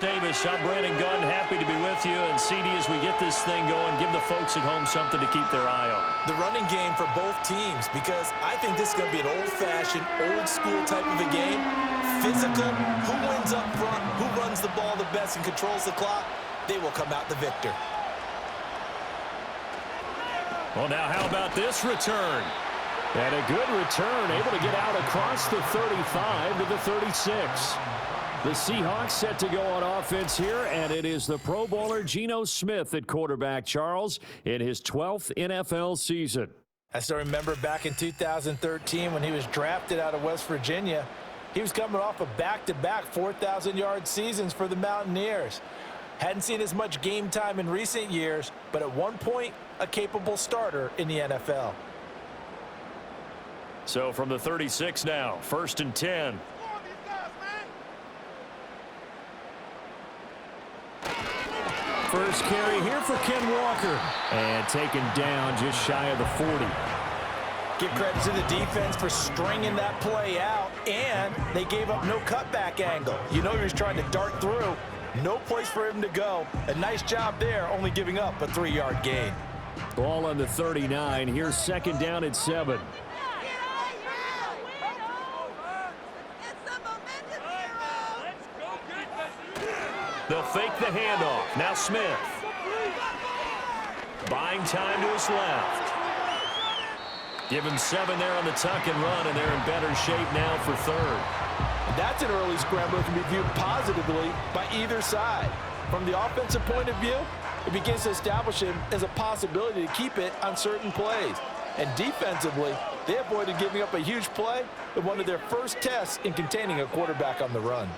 Davis, I'm Brandon Gunn, happy to be with you. And CD, as we get this thing going, give the folks at home something to keep their eye on. The running game for both teams, because I think this is going to be an old-fashioned, old-school type of a game. Physical, who wins up front, who runs the ball the best and controls the clock, they will come out the victor. Well, now how about this return? And a good return, able to get out across the 35 to the 36. The Seahawks set to go on offense here, and it is the Pro Bowler Geno Smith at quarterback, Charles, in his 12th NFL season. I still remember back in 2013 when he was drafted out of West Virginia. He was coming off of back-to-back 4,000-yard seasons for the Mountaineers. Hadn't seen as much game time in recent years, but at one point, a capable starter in the NFL. So from the 36 now, 1st and 10. First carry here for Ken Walker. And taken down just shy of the 40. Give credit to the defense for stringing that play out, and they gave up no cutback angle. You know he was trying to dart through. No place for him to go. A nice job there, only giving up a 3-yard gain. Ball on the 39. Here's 2nd down and 7. They'll fake the handoff. Now Smith. Buying time to his left. Give him 7 there on the tuck and run, and they're in better shape now for 3rd. And that's an early scramble that can be viewed positively by either side. From the offensive point of view, it begins to establish him as a possibility to keep it on certain plays. And defensively, they avoided giving up a huge play in one of their first tests in containing a quarterback on the run.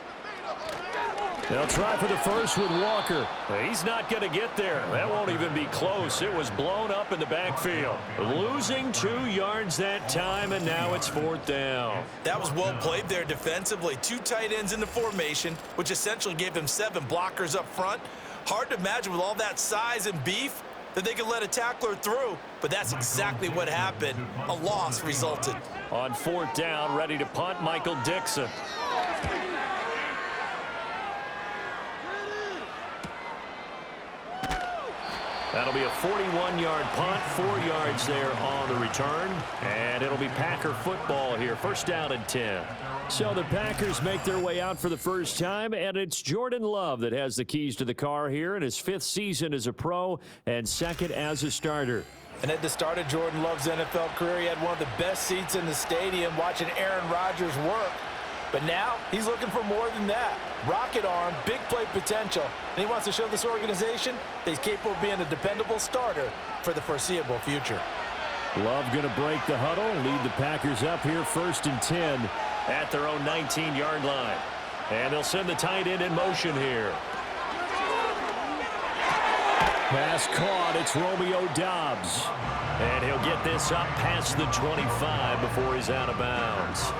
They'll try for the first with Walker. He's not going to get there. That won't even be close. It was blown up in the backfield. Losing 2 yards that time, and now it's 4th down. That was well played there defensively. 2 tight ends in the formation, which essentially gave them 7 blockers up front. Hard to imagine with all that size and beef that they could let a tackler through, but that's exactly what happened. A loss resulted. On 4th down, ready to punt, Michael Dixon. That'll be a 41-yard punt, 4 yards there on the return, and it'll be Packer football here, 1st down and 10. So the Packers make their way out for the first time, and it's Jordan Love that has the keys to the car here in his 5th season as a pro and 2nd as a starter. And at the start of Jordan Love's NFL career, he had one of the best seats in the stadium watching Aaron Rodgers work. But now he's looking for more than that. Rocket arm, big play potential. And he wants to show this organization that he's capable of being a dependable starter for the foreseeable future. Love going to break the huddle, lead the Packers up here 1st and 10 at their own 19-yard line. And they'll send the tight end in motion here. Pass caught. It's Romeo Doubs. And he'll get this up past the 25 before he's out of bounds.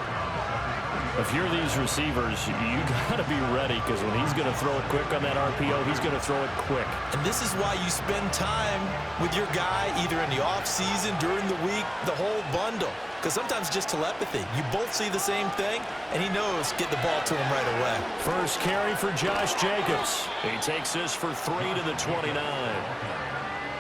If you're these receivers, you got to be ready, because when he's going to throw it quick on that RPO, he's going to throw it quick. And this is why you spend time with your guy either in the offseason, during the week, the whole bundle. Because sometimes it's just telepathy. You both see the same thing, and he knows get the ball to him right away. First carry for Josh Jacobs. He takes this for 3 to the 29.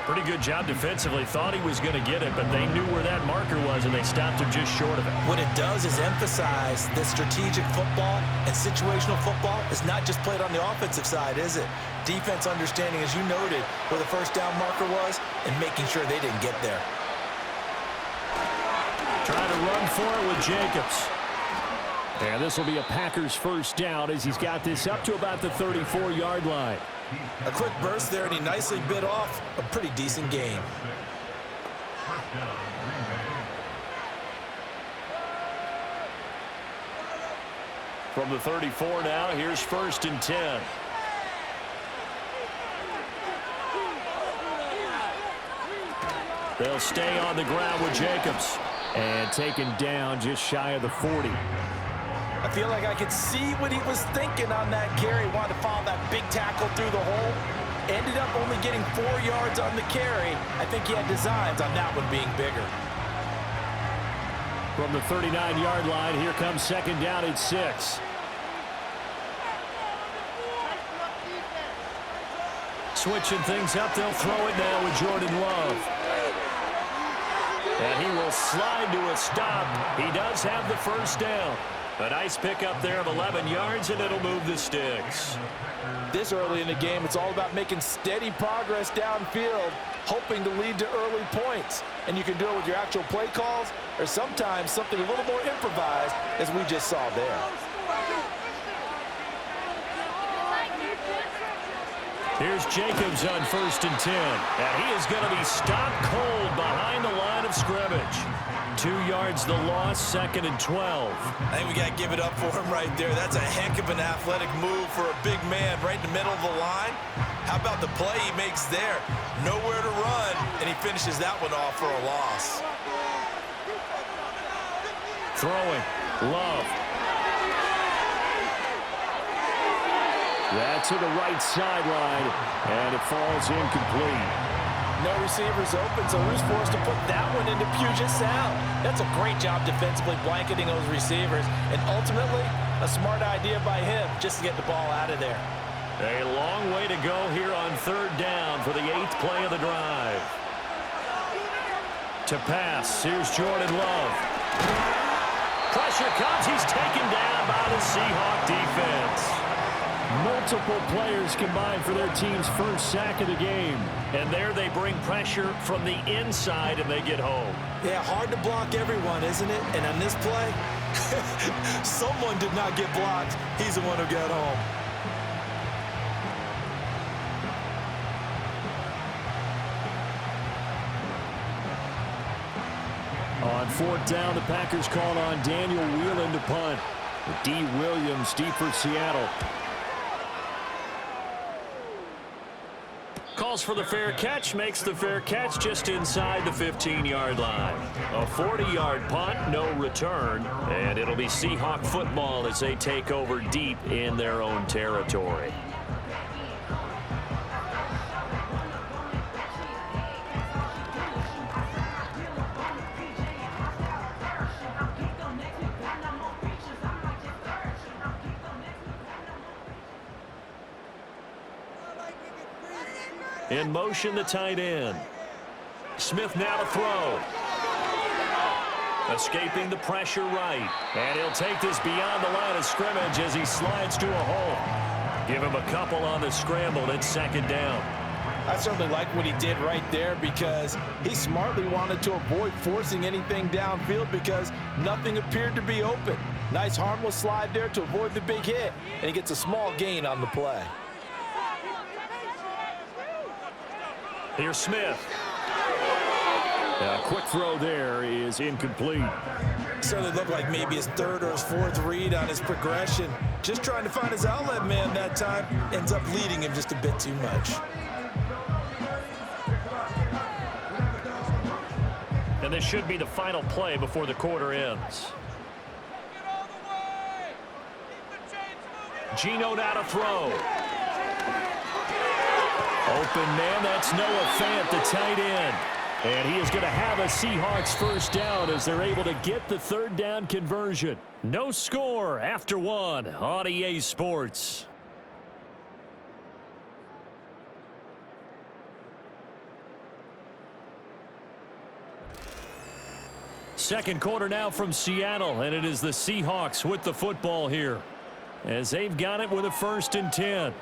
Pretty good job defensively. Thought he was going to get it, but they knew where that marker was, and they stopped him just short of it. What it does is emphasize that strategic football and situational football is not just played on the offensive side, is it? Defense understanding, as you noted, where the first down marker was and making sure they didn't get there. Trying to run for it with Jacobs. And this will be a Packers first down as he's got this up to about the 34-yard line. A quick burst there, and he nicely bit off a pretty decent gain. From the 34 now, here's 1st and 10. They'll stay on the ground with Jacobs. And taken down just shy of the 40. I feel like I could see what he was thinking on that carry. Wanted to follow that big tackle through the hole. Ended up only getting 4 yards on the carry. I think he had designs on that one being bigger. From the 39-yard line, here comes 2nd down and 6. switching things up. They'll throw it now with Jordan Love. And he will slide to a stop. He does have the first down. A nice pickup there of 11 yards, and it'll move the sticks. This early in the game, it's all about making steady progress downfield, hoping to lead to early points. And you can do it with your actual play calls or sometimes something a little more improvised, as we just saw there. Here's Jacobs on 1st and 10. And he is going to be stopped cold behind the line of scrimmage. 2 yards the loss, 2nd and 12. I think we got to give it up for him right there. That's a heck of an athletic move for a big man right in the middle of the line. How about the play he makes there? Nowhere to run, and he finishes that one off for a loss. Throwing. Love. That to the right sideline, and it falls incomplete. No receivers open, so who's forced to put that one into Puget Sound? That's a great job defensively blanketing those receivers, and ultimately, a smart idea by him just to get the ball out of there. A long way to go here on 3rd down for the 8th play of the drive. To pass, here's Jordan Love. Pressure comes, he's taken down by the Seahawk defense. Multiple players combined for their team's first sack of the game. And there they bring pressure from the inside and they get home. Yeah, hard to block everyone, isn't it? And on this play, someone did not get blocked. He's the one who got home. On 4th down, the Packers called on Daniel Whelan to punt. D. Williams deep for Seattle. Calls for the fair catch, makes the fair catch just inside the 15-yard line. A 40-yard punt, no return, and it'll be Seahawk football as they take over deep in their own territory. In motion, the tight end. Smith now to throw. Escaping the pressure right. And he'll take this beyond the line of scrimmage as he slides to a hole. Give him a couple on the scramble. It's 2nd down. I certainly like what he did right there because he smartly wanted to avoid forcing anything downfield because nothing appeared to be open. Nice harmless slide there to avoid the big hit, and he gets a small gain on the play. Here's Smith. A quick throw there is incomplete. Certainly looked like maybe his 3rd or his 4th read on his progression. Just trying to find his outlet man that time. Ends up leading him just a bit too much. And this should be the final play before the quarter ends. Geno now to throw. Open man, that's Noah Fant, the tight end. And he is going to have a Seahawks first down as they're able to get the 3rd down conversion. No score after 1 on EA Sports. Second quarter now from Seattle, and it is the Seahawks with the football here as they've got it with a 1st and 10.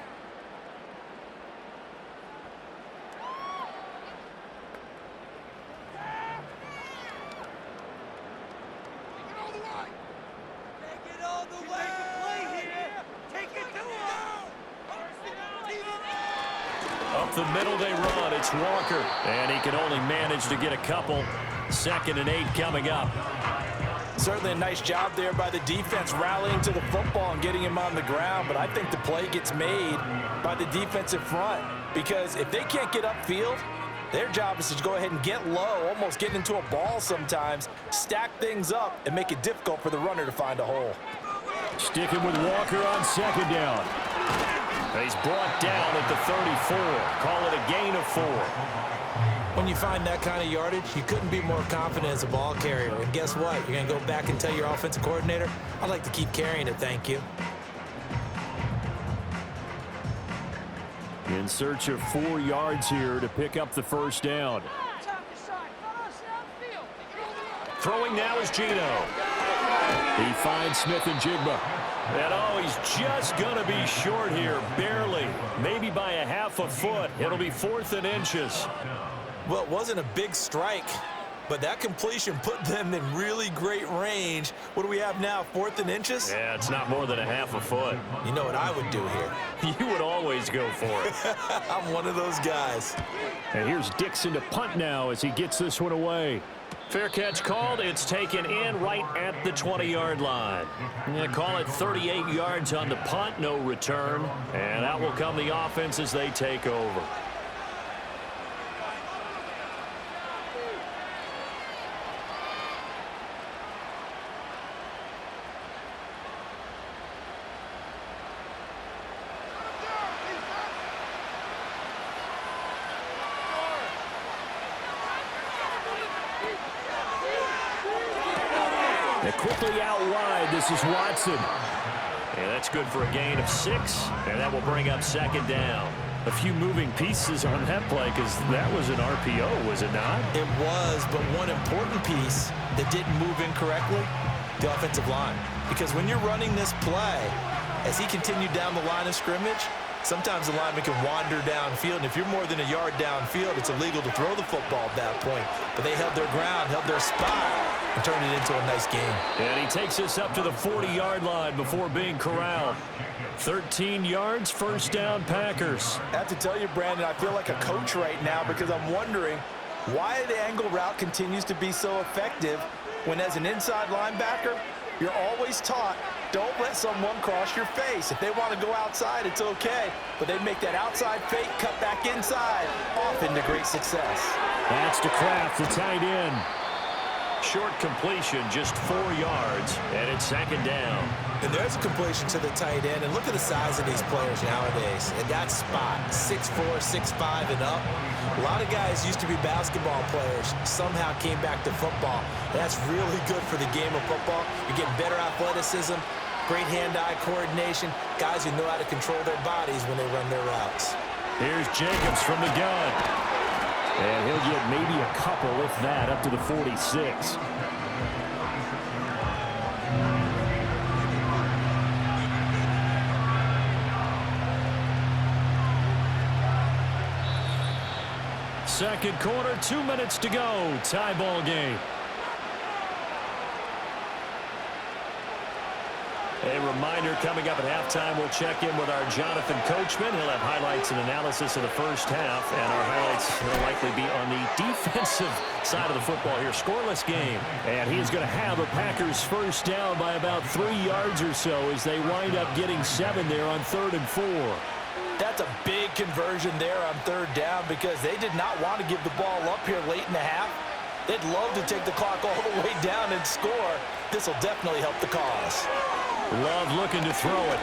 Up the middle they run. It's Walker. And he can only manage to get a couple. 2nd and 8 coming up. Certainly a nice job there by the defense rallying to the football and getting him on the ground. But I think the play gets made by the defensive front. Because if they can't get upfield, their job is to go ahead and get low, almost get into a ball sometimes, stack things up, and make it difficult for the runner to find a hole. Sticking with Walker on 2nd down. He's brought down at the 34. Call it a gain of 4. When you find that kind of yardage, you couldn't be more confident as a ball carrier. And guess what? You're going to go back and tell your offensive coordinator, I'd like to keep carrying it, thank you. In search of 4 yards here to pick up the first down. Throwing now is Gino. He finds Smith and Jigba. And oh, he's just going to be short here, barely. Maybe by a half a foot. It'll be 4th and inches. Well, it wasn't a big strike, but that completion put them in really great range. What do we have now, 4th and inches? Yeah, it's not more than a half a foot. You know what I would do here? You would always go for it. I'm one of those guys. And here's Dixon to punt now as he gets this one away. Fair catch called. It's taken in right at the 20-yard line. Yeah, call it 38 yards on the punt, no return. And out will come the offense as they take over. And quickly out wide, this is Watson. And that's good for a gain of 6, and that will bring up 2nd down. A few moving pieces on that play because that was an RPO, was it not? It was, but one important piece that didn't move incorrectly, the offensive line. Because when you're running this play, as he continued down the line of scrimmage, sometimes the lineman can wander downfield, and if you're more than a yard downfield, it's illegal to throw the football at that point. But they held their ground, held their spot, and turned it into a nice game. And he takes us up to the 40-yard line before being corralled. 13 yards, first down, Packers. I have to tell you, Brandon, I feel like a coach right now because I'm wondering why the angle route continues to be so effective when, as an inside linebacker, you're always taught, don't let someone cross your face. If they want to go outside, it's okay. But they make that outside fake, cut back inside, off into great success. That's to Kraft, the tight end. Short completion, just 4 yards, and it's 2nd down. And there's a completion to the tight end, and look at the size of these players nowadays. In that spot, 6'4", 6'5", and up. A lot of guys used to be basketball players, somehow came back to football. That's really good for the game of football. You're getting better athleticism, great hand-eye coordination, guys who know how to control their bodies when they run their routes. Here's Jacobs from the gun. And he'll get maybe a couple, if that, up to the 46. Second quarter, 2 minutes to go. Tie ball game. A reminder coming up at halftime, we'll check in with our Jonathan Coachman. He'll have highlights and analysis of the first half, and our highlights will likely be on the defensive side of the football here. Scoreless game, and he is going to have a Packers first down by about 3 yards or so as they wind up getting 7 there on 3rd and 4. That's a big conversion there on 3rd down because they did not want to give the ball up here late in the half. They'd love to take the clock all the way down and score. This will definitely help the cause. Love looking to throw it.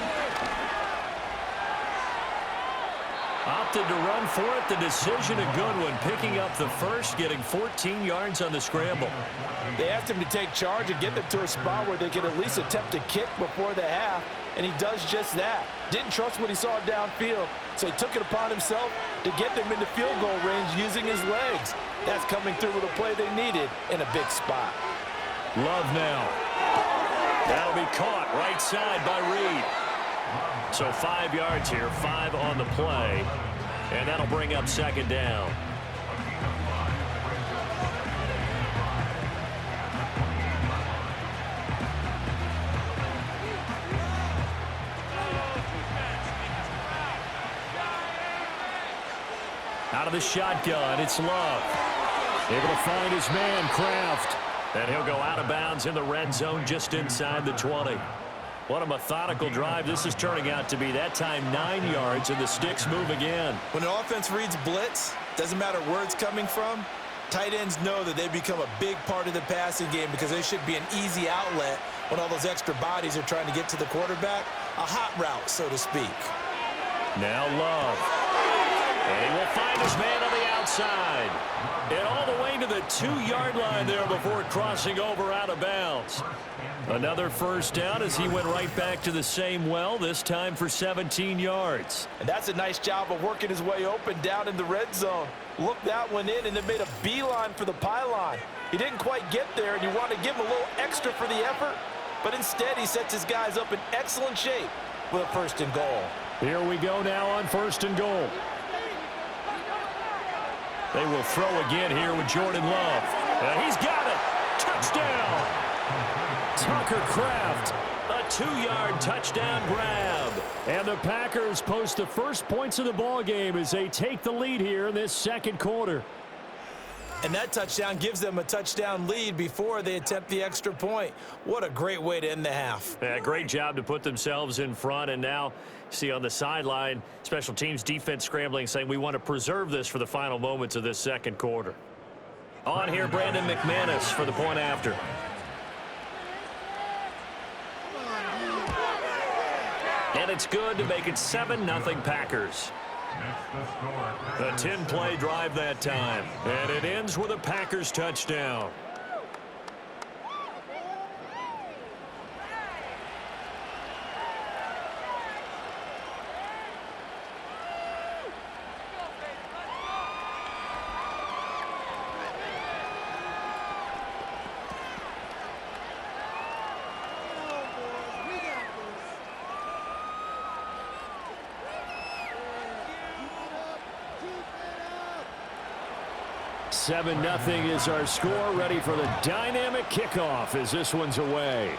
Opted to run for it. The decision a good one. Picking up the first, getting 14 yards on the scramble. They asked him to take charge and get them to a spot where they could at least attempt a kick before the half, and he does just that. Didn't trust what he saw downfield, so he took it upon himself to get them into field goal range using his legs. That's coming through with a play they needed in a big spot. Love now. That'll be caught right side by Reed. So 5 yards here, 5 on the play, and that'll bring up 2nd down. Out of the shotgun, it's Love. Able to find his man, Kraft. And he'll go out of bounds in the red zone just inside the 20. What a methodical drive this is turning out to be. That time 9 yards, and the sticks move again. When an offense reads blitz, doesn't matter where it's coming from, tight ends know that they become a big part of the passing game because they should be an easy outlet when all those extra bodies are trying to get to the quarterback. A hot route, so to speak. Now Love. And he will find his man on the outside. And all the way to the 2-yard line there before crossing over out of bounds. Another first down as he went right back to the same well, this time for 17 yards. And that's a nice job of working his way open down in the red zone. Looked that one in and then made a beeline for the pylon. He didn't quite get there, and you want to give him a little extra for the effort, but instead he sets his guys up in excellent shape with a 1st and goal. Here we go now on 1st and goal. They will throw again here with Jordan Love. He's got it. Touchdown. Tucker Kraft, a 2-yard touchdown grab. And the Packers post the first points of the ball game as they take the lead here in this second quarter. And that touchdown gives them a touchdown lead before they attempt the extra point. What a great way to end the half. Yeah, great job to put themselves in front. And now, see on the sideline, special teams defense scrambling, saying we want to preserve this for the final moments of this second quarter. On here, Brandon McManus for the point after. And it's good to make it 7-0 Packers. A 10-play drive that time. And it ends with a Packers touchdown. Seven nothing is our score. Ready for the dynamic kickoff as this one's away.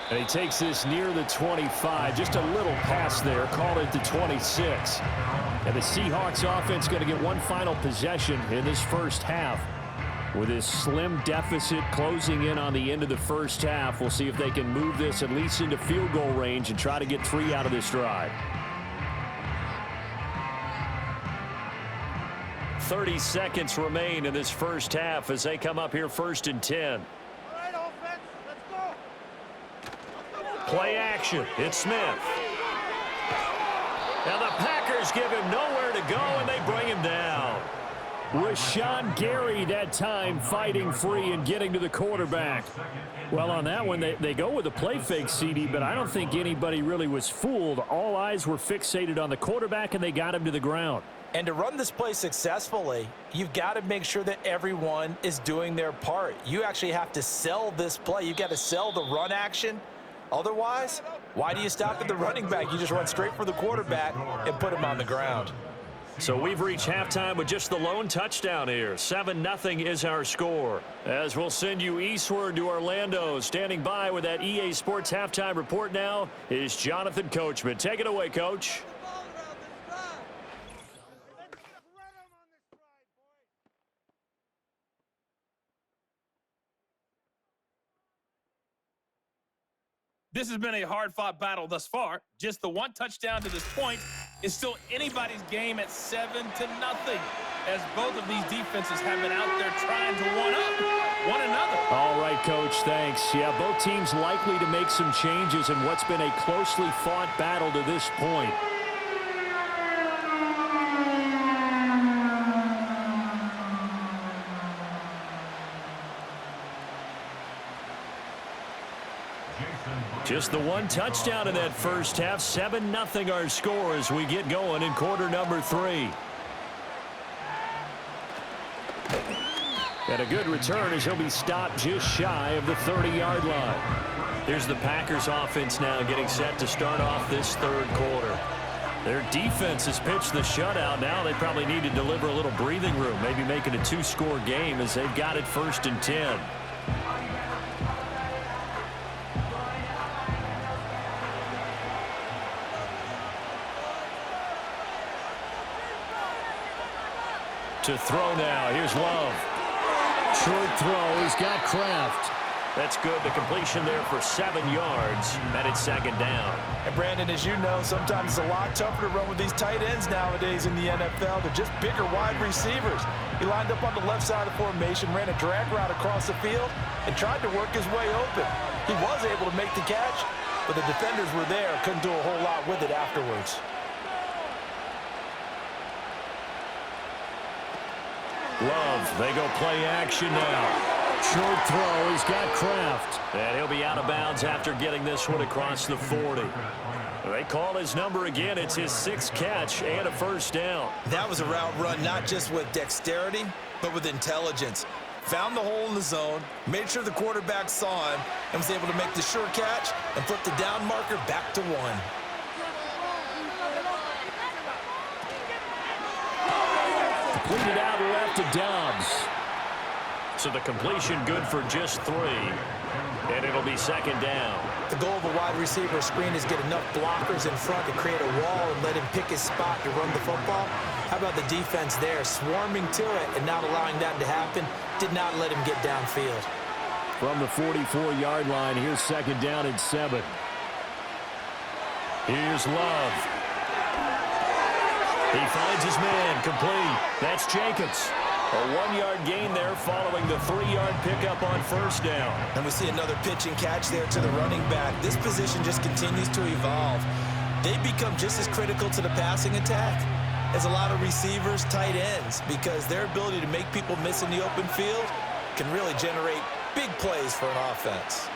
And he takes this near the 25. Just a little pass there. Called it the 26. And the Seahawks offense going to get one final possession in this first half. With this slim deficit closing in on the end of the first half, we'll see if they can move this at least into field goal range and try to get 3 out of this drive. 30 seconds remain in this first half as they come up here 1st and 10. All right, offense, let's go. Play action. It's Smith. Now the Packers give him nowhere to go, and they bring him down. Rashawn Gary that time fighting free and getting to the quarterback. Well, on that one, they go with a play fake, CD, but I don't think anybody really was fooled. All eyes were fixated on the quarterback, and they got him to the ground. And to run this play successfully, you've got to make sure that everyone is doing their part. You actually have to sell this play. You've got to sell the run action. Otherwise, why do you stop at the running back? You just run straight for the quarterback and put him on the ground. So we've reached halftime with just the lone touchdown here. 7-0 is our score. As we'll send you eastward to Orlando. Standing by with that EA Sports halftime report now is Jonathan Coachman. Take it away, Coach. This has been a hard-fought battle thus far. Just the one touchdown to this point is still anybody's game at 7-0, as both of these defenses have been out there trying to one-up one another. All right, Coach, thanks. Yeah, both teams likely to make some changes in what's been a closely fought battle to this point. Just the one touchdown in that first half. 7-0 our score as we get going in quarter number 3. And a good return as he'll be stopped just shy of the 30-yard line. Here's the Packers offense now getting set to start off this third quarter. Their defense has pitched the shutout. Now they probably need to deliver a little breathing room, maybe make it a 2-score game as they've got it 1st and 10. To throw now. Here's Love. Short throw. He's got Kraft. That's good. The completion there for 7 yards. And it's 2nd down. And Brandon, as you know, sometimes it's a lot tougher to run with these tight ends nowadays in the NFL. They're just bigger wide receivers. He lined up on the left side of the formation, ran a drag route across the field, and tried to work his way open. He was able to make the catch, but the defenders were there, couldn't do a whole lot with it afterwards. Love, they go play action now. Short throw, he's got Kraft. And he'll be out of bounds after getting this one across the 40. They call his number again. It's his 6th catch and a first down. That was a route run not just with dexterity, but with intelligence. Found the hole in the zone, made sure the quarterback saw him, and was able to make the sure catch and flip the down marker back to 1. Completed out left to Dobbs. So the completion good for just 3. And it'll be 2nd down. The goal of a wide receiver screen is get enough blockers in front to create a wall and let him pick his spot to run the football. How about the defense there, swarming to it and not allowing that to happen? Did not let him get downfield. From the 44-yard line, here's 2nd down and 7. Here's Love. He finds his man, complete. That's Jacobs. A 1-yard gain there following the 3-yard pickup on first down. And we see another pitch and catch there to the running back. This position just continues to evolve. They become just as critical to the passing attack as a lot of receivers, tight ends, because their ability to make people miss in the open field can really generate big plays for an offense.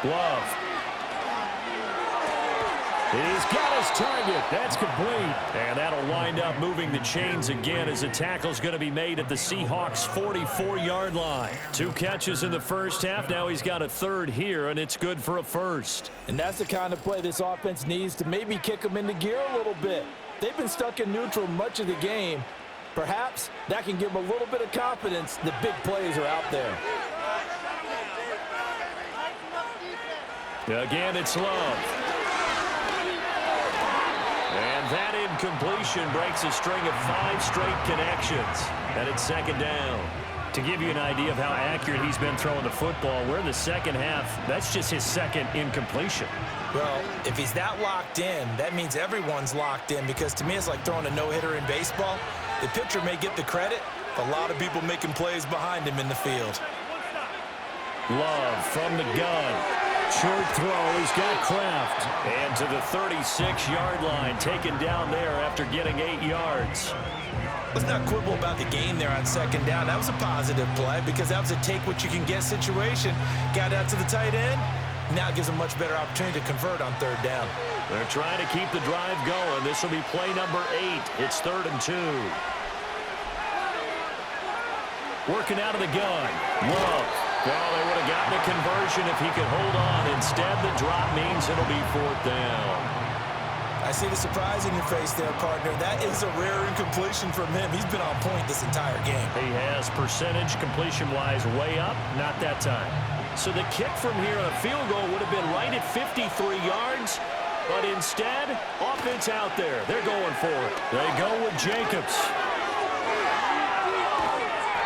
Love. He's got his target. That's complete. And that'll wind up moving the chains again as the tackle's going to be made at the Seahawks' 44-yard line. 2 catches in the first half. Now he's got a 3rd here, and it's good for a first. And that's the kind of play this offense needs to maybe kick them into gear a little bit. They've been stuck in neutral much of the game. Perhaps that can give them a little bit of confidence. The big plays are out there. Again, it's Love. And that incompletion breaks a string of 5 straight connections. And it's 2nd down. To give you an idea of how accurate he's been throwing the football, we're in the second half. That's just his 2nd incompletion. Well, if he's that locked in, that means everyone's locked in, because to me it's like throwing a no-hitter in baseball. The pitcher may get the credit, but a lot of people making plays behind him in the field. Love from the gun. Short throw, he's got Kraft. And to the 36-yard line, taken down there after getting 8 yards. Let's not quibble about the gain there on 2nd down. That was a positive play because that was a take-what-you-can-get situation. Got out to the tight end. Now it gives a much better opportunity to convert on 3rd down. They're trying to keep the drive going. This will be play number 8. It's 3rd and 2. Working out of the gun. Love. Well, they would have gotten a conversion if he could hold on. Instead, the drop means it'll be 4th down. I see the surprise in your face there, partner. That is a rare incompletion from him. He's been on point this entire game. He has percentage completion-wise way up. Not that time. So the kick from here on a field goal would have been right at 53 yards. But instead, offense out there. They're going for it. They go with Jacobs.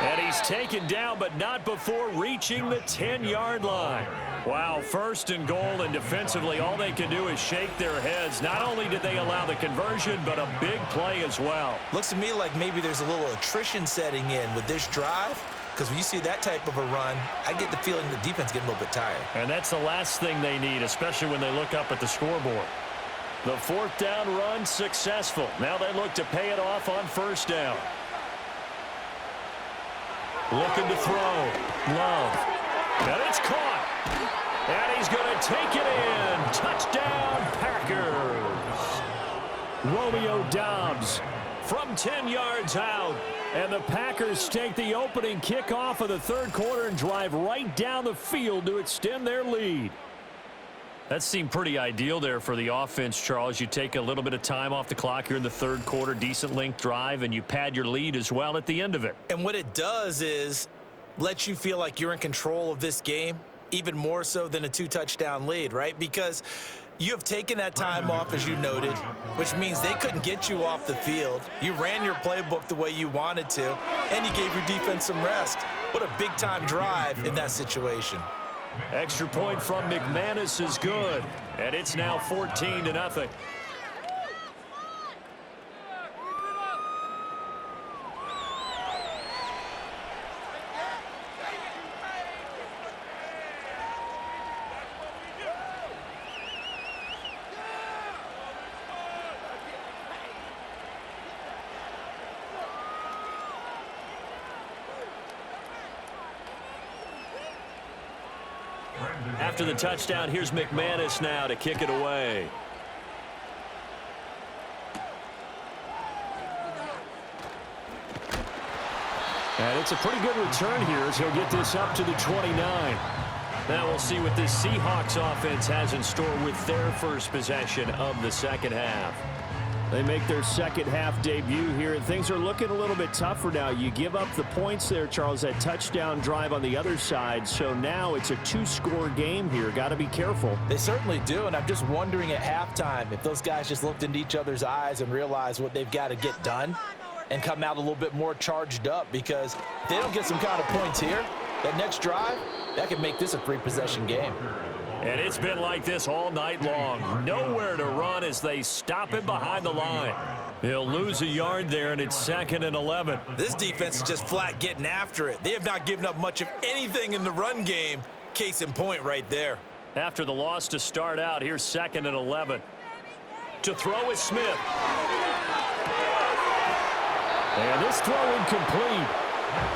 And he's taken down, but not before reaching the 10-yard line. Wow, 1st and goal, and defensively, all they can do is shake their heads. Not only did they allow the conversion, but a big play as well. Looks to me like maybe there's a little attrition setting in with this drive, because when you see that type of a run, I get the feeling the defense getting a little bit tired. And that's the last thing they need, especially when they look up at the scoreboard. The 4th down run successful. Now they look to pay it off on 1st down. Looking to throw. Love. And it's caught. And he's going to take it in. Touchdown, Packers. Romeo Dobbs from 10 yards out. And the Packers take the opening kickoff of the 3rd quarter and drive right down the field to extend their lead. That seemed pretty ideal there for the offense, Charles. You take a little bit of time off the clock here in the 3rd quarter, decent length drive, and you pad your lead as well at the end of it. And what it does is let you feel like you're in control of this game, even more so than a 2-touchdown lead, right? Because you have taken that time off, as you noted, which means they couldn't get you off the field. You ran your playbook the way you wanted to, and you gave your defense some rest. What a big-time drive in that situation. Extra point from McManus is good, and it's now 14-0. After the touchdown, here's McManus now to kick it away. And it's a pretty good return here as he'll get this up to the 29. Now we'll see what this Seahawks offense has in store with their first possession of the second half. They make their second half debut here, and things are looking a little bit tougher now. You give up the points there, Charles, that touchdown drive on the other side. So now it's a two-score game here. Got to be careful. They certainly do, and I'm just wondering at halftime if those guys just looked into each other's eyes and realized what they've got to get done and come out a little bit more charged up, because if they don't get some kind of points here, that next drive, that could make this a three-possession game. And it's been like this all night long. Nowhere to run as they stop him behind the line. He'll lose a yard there, and it's 2nd and 11. This defense is just flat getting after it. They have not given up much of anything in the run game. Case in point right there. After the loss to start out, here's 2nd and 11. To throw is Smith. And this throw incomplete.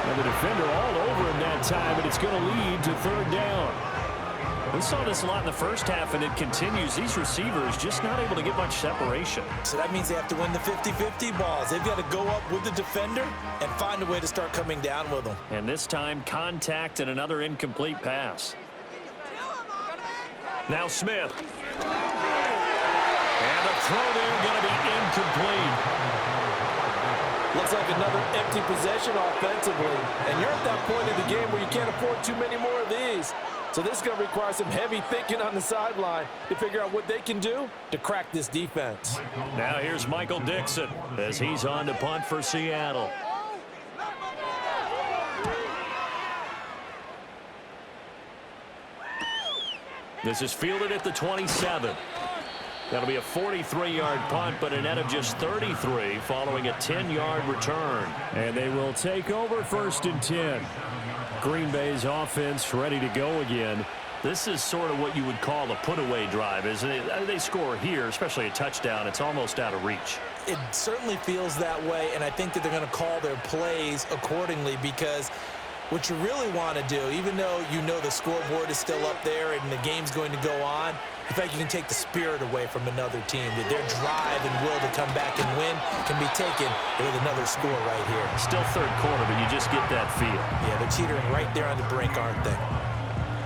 And the defender all over him that time, and it's going to lead to 3rd down. We saw this a lot in the first half, and it continues. These receivers just not able to get much separation. So that means they have to win the 50-50 balls. They've got to go up with the defender and find a way to start coming down with them. And this time, contact and another incomplete pass. Now Smith. And the throw there going to be incomplete. Looks like another empty possession offensively. And you're at that point in the game where you can't afford too many more of these. So this is going to require some heavy thinking on the sideline to figure out what they can do to crack this defense. Now here's Michael Dixon as he's on to punt for Seattle. This is fielded at the 27. That'll be a 43-yard punt, but a net of just 33 following a 10-yard return. And they will take over 1st and 10. Green Bay's offense ready to go again. This is sort of what you would call a put-away drive, isn't it? They score here, especially a touchdown. It's almost out of reach. It certainly feels that way, and I think that they're going to call their plays accordingly, because what you really want to do, even though you know the scoreboard is still up there and the game's going to go on, in fact, you can take the spirit away from another team. That their drive and will to come back and win can be taken with another score right here. Still 3rd quarter, but you just get that feel. Yeah, they're teetering right there on the brink, aren't they?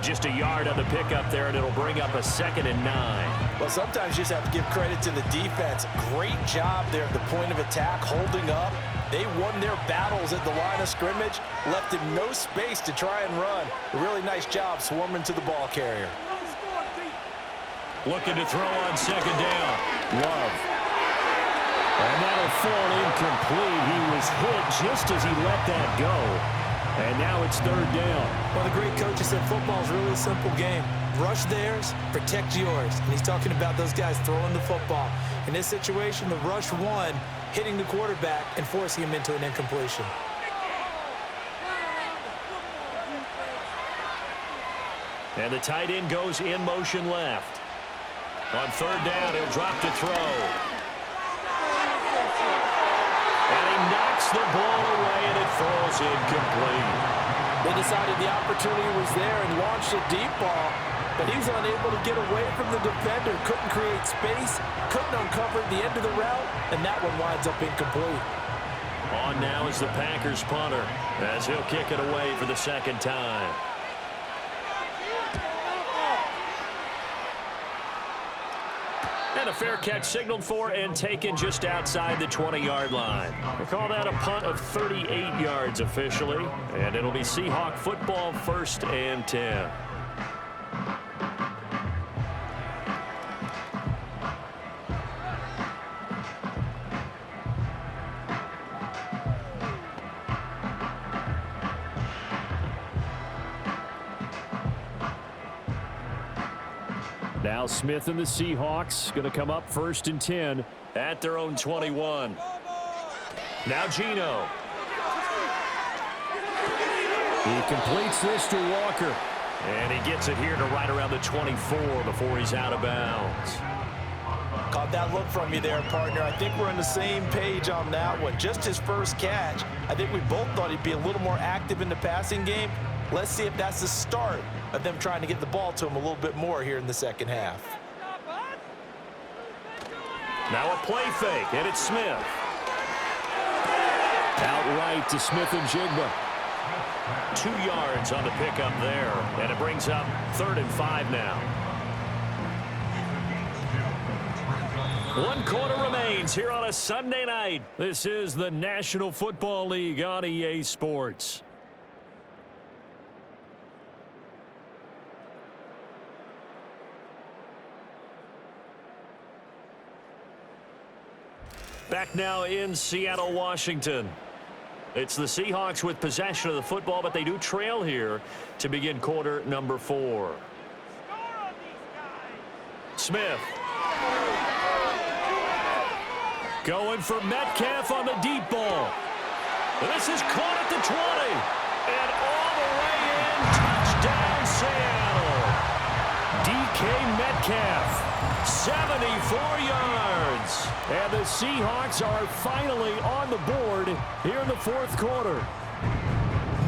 Just a yard on the pickup there, and it'll bring up a 2nd and 9. Well, sometimes you just have to give credit to the defense. Great job there at the point of attack, holding up. They won their battles at the line of scrimmage, left him no space to try and run. A really nice job swarming to the ball carrier. Looking to throw on 2nd down. Love. And that'll fall incomplete. He was hit just as he let that go. And now it's 3rd down. Well, the great coach said football is really a simple game. Rush theirs, protect yours. And he's talking about those guys throwing the football. In this situation, the rush won, hitting the quarterback and forcing him into an incompletion. And the tight end goes in motion left. On 3rd down, he'll drop to throw. And he knocks the ball away, and it falls incomplete. They decided the opportunity was there and launched a deep ball, but he was unable to get away from the defender, couldn't create space, couldn't uncover the end of the route, and that one winds up incomplete. On now is the Packers punter as he'll kick it away for the 2nd time. And a fair catch signaled for and taken just outside the 20-yard line. They call that a punt of 38 yards officially, and it'll be Seahawk football 1st and 10. Now Smith and the Seahawks going to come up 1st and 10 at their own 21. Now Geno. He completes this to Walker. And he gets it here to right around the 24 before he's out of bounds. Caught that look from you there, partner. I think we're on the same page on that one. Just his first catch. I think we both thought he'd be a little more active in the passing game. Let's see if that's the start of them trying to get the ball to him a little bit more here in the second half. Now a play fake, and it's Smith. Outright to Smith and Jigba. 2 yards on the pickup there, and it brings up 3rd and 5 now. 1 quarter remains here on a Sunday night. This is the National Football League on EA Sports. Back now in Seattle, Washington. It's the Seahawks with possession of the football, but they do trail here to begin quarter number 4. Smith. Going for Metcalf on the deep ball. This is caught at the 20. And all the way in, touchdown Seattle. DK Metcalf, 74 yards. And the Seahawks are finally on the board here in the 4th quarter.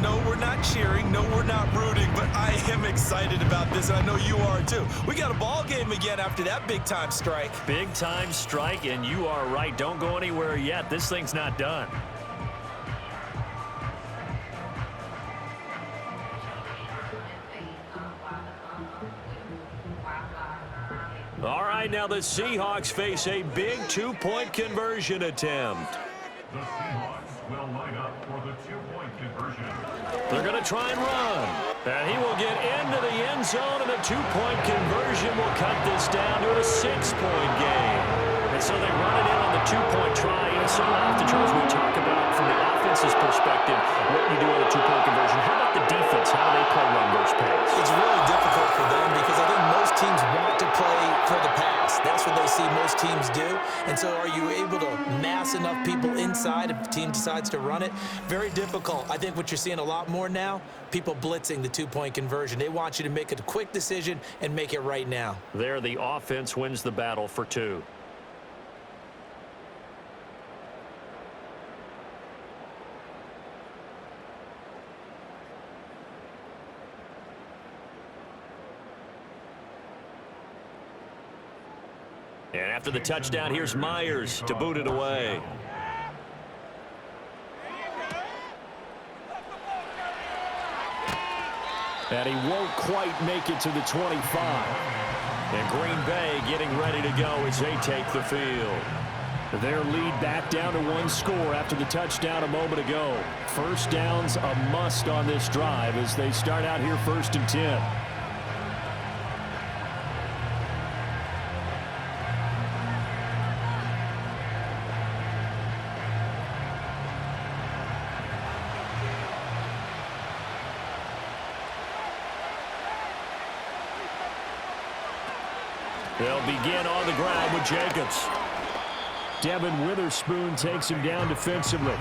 No, we're not cheering. No, we're not rooting. But I am excited about this, and I know you are too. We got a ball game again after that big-time strike. Big-time strike, and you are right. Don't go anywhere yet. This thing's not done. All right, now the Seahawks face a big 2-point conversion attempt. The Seahawks will line up for the 2-point conversion. They're going to try and run. And he will get into the end zone, and a 2-point conversion will cut this down to a 6-point game. And so they run it in on the 2-point try. And so often, Charles, we talk about from the offense's perspective what you do on a 2-point conversion. How about the defense? How do they play run versus pass? It's really difficult for them because I think most teams want to play for the pass. That's what they see most teams do. And so are you able to mass enough people inside if the team decides to run it? Very difficult. I think what you're seeing a lot more now, people blitzing the 2-point conversion. They want you to make a quick decision and make it right now. There, the offense wins the battle for 2. And after the touchdown, here's Myers to boot it away. And he won't quite make it to the 25. And Green Bay getting ready to go as they take the field. Their lead back down to 1 score after the touchdown a moment ago. First down's a must on this drive as they start out here 1st and 10. They'll begin on the ground with Jacobs. Devin Witherspoon takes him down defensively.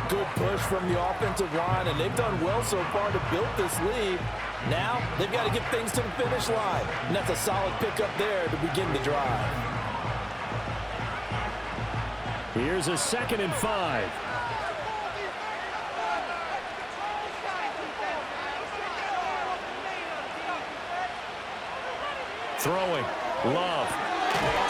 Good push from the offensive line, and they've done well so far to build this lead. Now they've got to get things to the finish line, and that's a solid pickup there to begin the drive. Here's a 2nd and 5. Throwing. Love.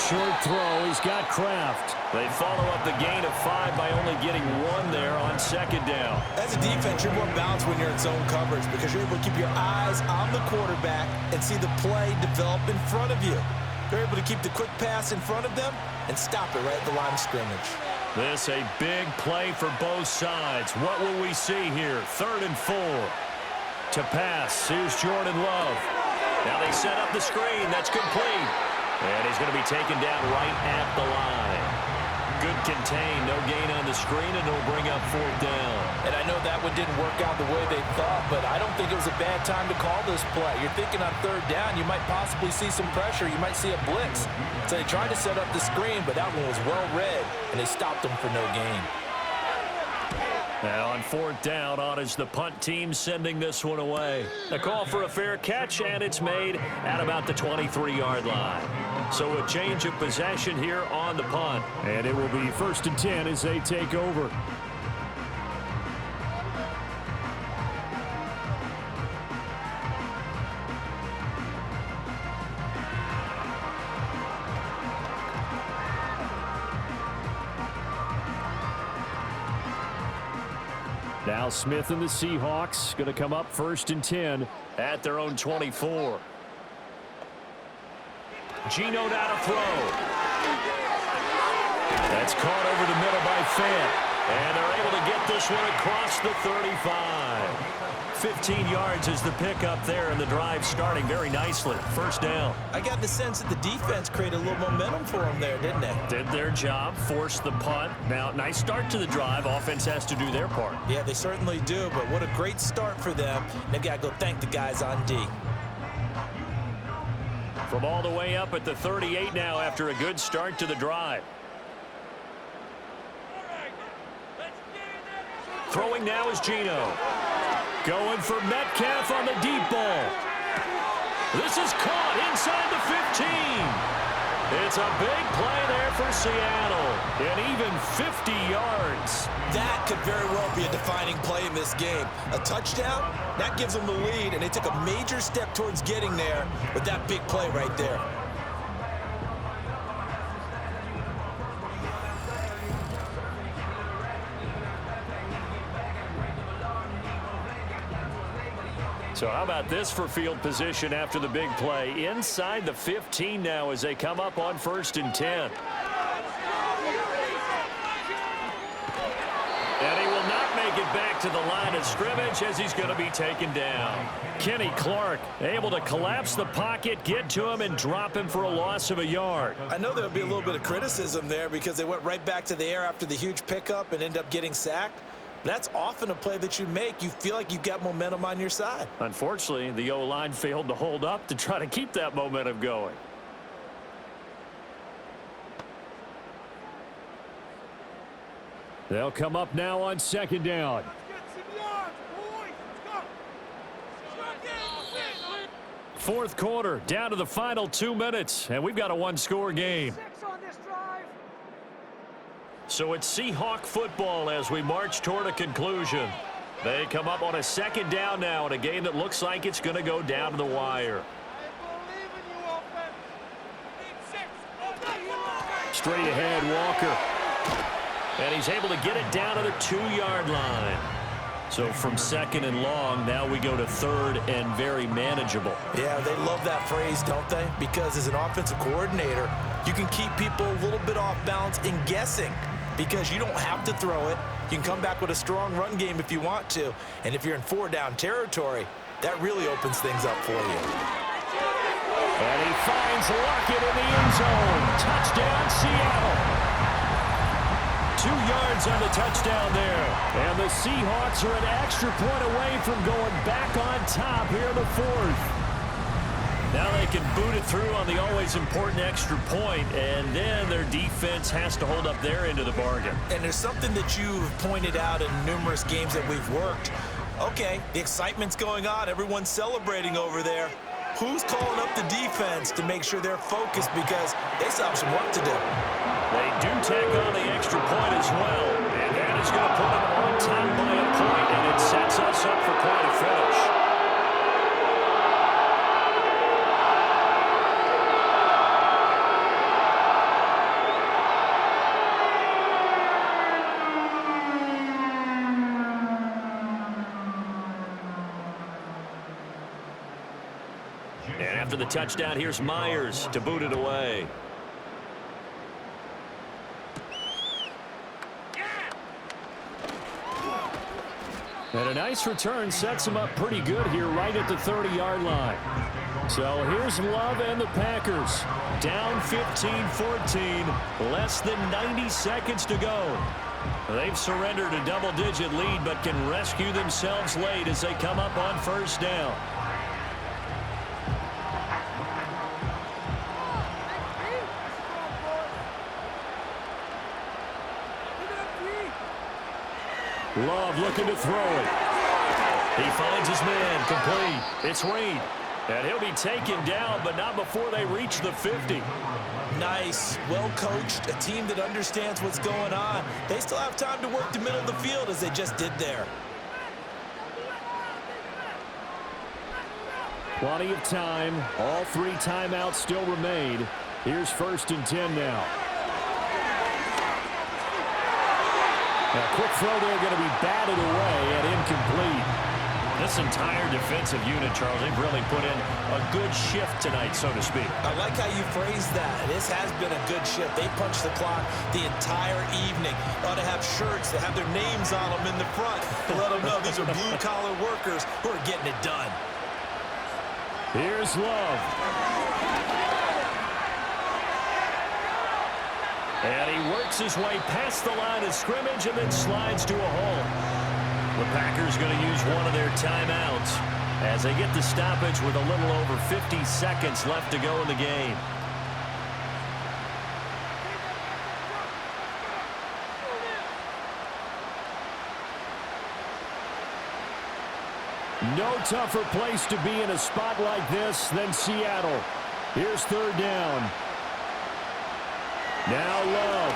Short throw. He's got Kraft. They follow up the gain of 5 by only getting 1 there on 2nd down. As a defense, you're more balanced when you're in zone coverage because you're able to keep your eyes on the quarterback and see the play develop in front of you. They're able to keep the quick pass in front of them and stop it right at the line of scrimmage. This a big play for both sides. What will we see here? 3rd and 4. To pass. Here's Jordan Love. Now they set up the screen. That's complete. And he's going to be taken down right at the line. Good contain. No gain on the screen, and it'll bring up 4th down. And I know that one didn't work out the way they thought, but I don't think it was a bad time to call this play. You're thinking on 3rd down, you might possibly see some pressure. You might see a blitz. So they tried to set up the screen, but that one was well read, and they stopped them for no gain. Now on 4th down, on is the punt team sending this one away. A call for a fair catch, and it's made at about the 23-yard line. So a change of possession here on the punt. And it will be 1st and 10 as they take over. Now Smith and the Seahawks going to come up 1st and 10 at their own 24. Geno now to throw. That's caught over the middle by Fant. And they're able to get this one across the 35. 15 yards is the pickup there, and the drive starting very nicely. 1st down. I got the sense that the defense created a little momentum for them there, didn't they? Did their job, forced the punt. Now, nice start to the drive. Offense has to do their part. Yeah, they certainly do, but what a great start for them. They've got to go thank the guys on D. From all the way up at the 38 now after a good start to the drive. Throwing now is Geno. Going for Metcalf on the deep ball. This is caught inside the 15. It's a big play there for Seattle. And even 50 yards. That could very well be a defining play in this game. A touchdown, that gives them the lead, and they took a major step towards getting there with that big play right there. So how about this for field position after the big play? Inside the 15 now as they come up on 1st and 10. And he will not make it back to the line of scrimmage as he's going to be taken down. Kenny Clark able to collapse the pocket, get to him, and drop him for a loss of a yard. I know there would be a little bit of criticism there because they went right back to the air after the huge pickup and ended up getting sacked. That's often a play that you make. You feel like you've got momentum on your side. Unfortunately, the O-line failed to hold up to try to keep that momentum going. They'll come up now on 2nd down. Fourth quarter, down to the final 2 minutes, and we've got a one-score game. So it's Seahawk football as we march toward a conclusion. They come up on a 2nd down now in a game that looks like it's going to go down to the wire. Straight ahead, Walker. And he's able to get it down to the 2-yard line. So from 2nd and long, now we go to 3rd and very manageable. Yeah, they love that phrase, don't they? Because as an offensive coordinator, you can keep people a little bit off balance in guessing. Because you don't have to throw it. You can come back with a strong run game if you want to. And if you're in 4-down territory, that really opens things up for you. And he finds Lockett in the end zone. Touchdown, Seattle. 2 yards on the touchdown there. And the Seahawks are an extra point away from going back on top here in the 4th. Now they can boot it through on the always important extra point, and then their defense has to hold up their end of the bargain. And there's something that you've pointed out in numerous games that we've worked. Okay, the excitement's going on. Everyone's celebrating over there. Who's calling up the defense to make sure they're focused because they still have some work to do? They do tack on the extra point as well, and that is going to put them on top by a point, and it sets us up for quite a finish. And after the touchdown, here's Myers to boot it away. And a nice return sets him up pretty good here right at the 30-yard line. So here's Love and the Packers. Down 15-14, less than 90 seconds to go. They've surrendered a double-digit lead but can rescue themselves late as they come up on 1st down. Love looking to throw it. He finds his man complete. It's Reed. And he'll be taken down, but not before they reach the 50. Nice, well coached, a team that understands what's going on. They still have time to work the middle of the field as they just did there. Plenty of time. All 3 timeouts still remain. Here's 1st and 10 now. A quick throw there going to be batted away and incomplete. This entire defensive unit, Charles, they've really put in a good shift tonight, so to speak. I like how you phrased that. This has been a good shift. They punched the clock the entire evening. They ought to have shirts that have their names on them in the front to let them know these are blue-collar workers who are getting it done. Here's Love. And he works his way past the line of scrimmage and then slides to a hole. The Packers going to use one of their timeouts as they get the stoppage with a little over 50 seconds left to go in the game. No tougher place to be in a spot like this than Seattle. Here's third down. Now Love.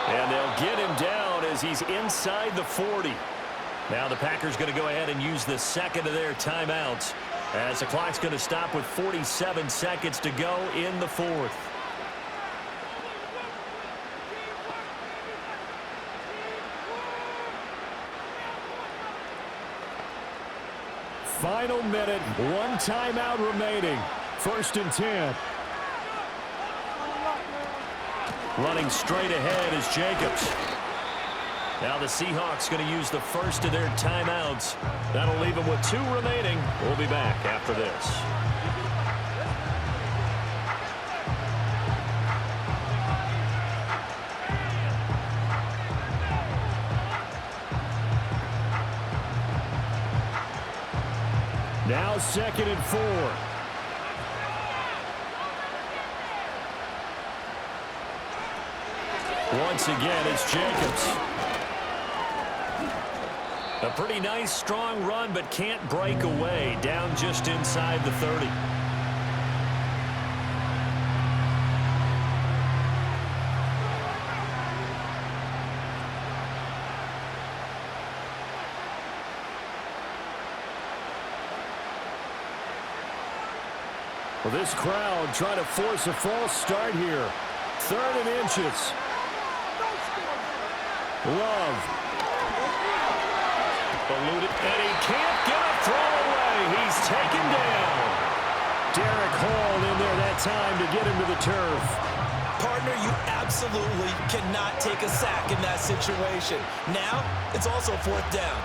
And they'll get him down as he's inside the 40. Now the Packers going to go ahead and use the second of their timeouts as the clock's going to stop with 47 seconds to go in the fourth. Final minute, one timeout remaining. 1st and 10. Running straight ahead is Jacobs. Now the Seahawks going to use the first of their timeouts. That'll leave them with 2 remaining. We'll be back after this. Now 2nd and 4. Once again, it's Jacobs. A pretty nice, strong run, but can't break away. Down just inside the 30. Well, this crowd trying to force a false start here. 3rd and inches. Love. Eluded, and he can't get a throw away. He's taken down. Derek Hall in there that time to get him to the turf. Partner, you absolutely cannot take a sack in that situation. Now, it's also 4th down.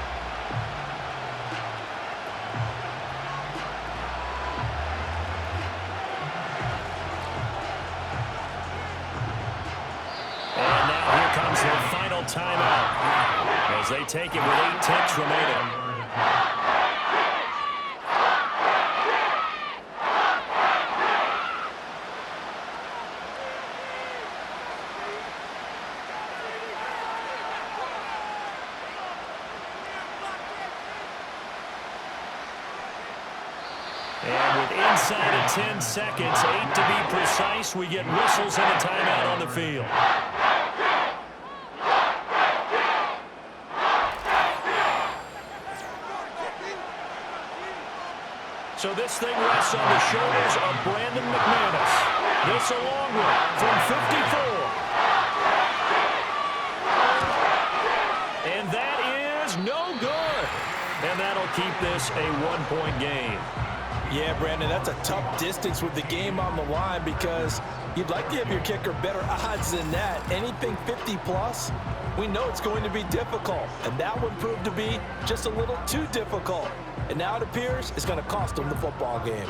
Timeout as they take it with 8 ticks remaining. And with inside of 10 seconds, 8 to be precise, we get whistles and a timeout on the field. So this thing rests on the shoulders of Brandon McManus. This a long one from 54. And that is no good. And that'll keep this a 1-point game. Yeah, Brandon, that's a tough distance with the game on the line because you'd like to have your kicker better odds than that. Anything 50-plus, we know it's going to be difficult. And that one proved to be just a little too difficult. And now it appears it's going to cost them the football game.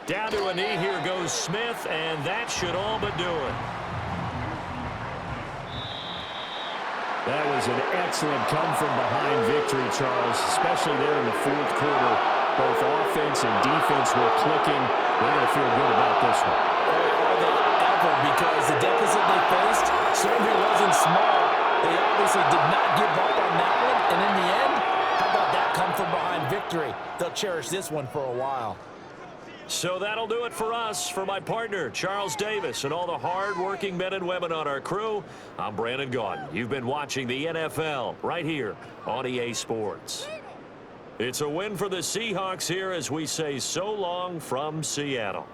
Down to a knee, here goes Smith, and that should all but do it. That was an excellent come-from-behind victory, Charles, especially there in the 4th quarter. Both offense and defense were clicking. They're going to feel good about this one. Are they ever? Because the deficit they faced certainly wasn't small. They obviously did not give up on that one. And in the end, how about that come from they'll cherish this one for a while. So that'll do it for us. For my partner, Charles Davis, and all the hard-working men and women on our crew, I'm Brandon Gaudin. You've been watching the NFL right here on EA Sports. It's a win for the Seahawks here as we say so long from Seattle.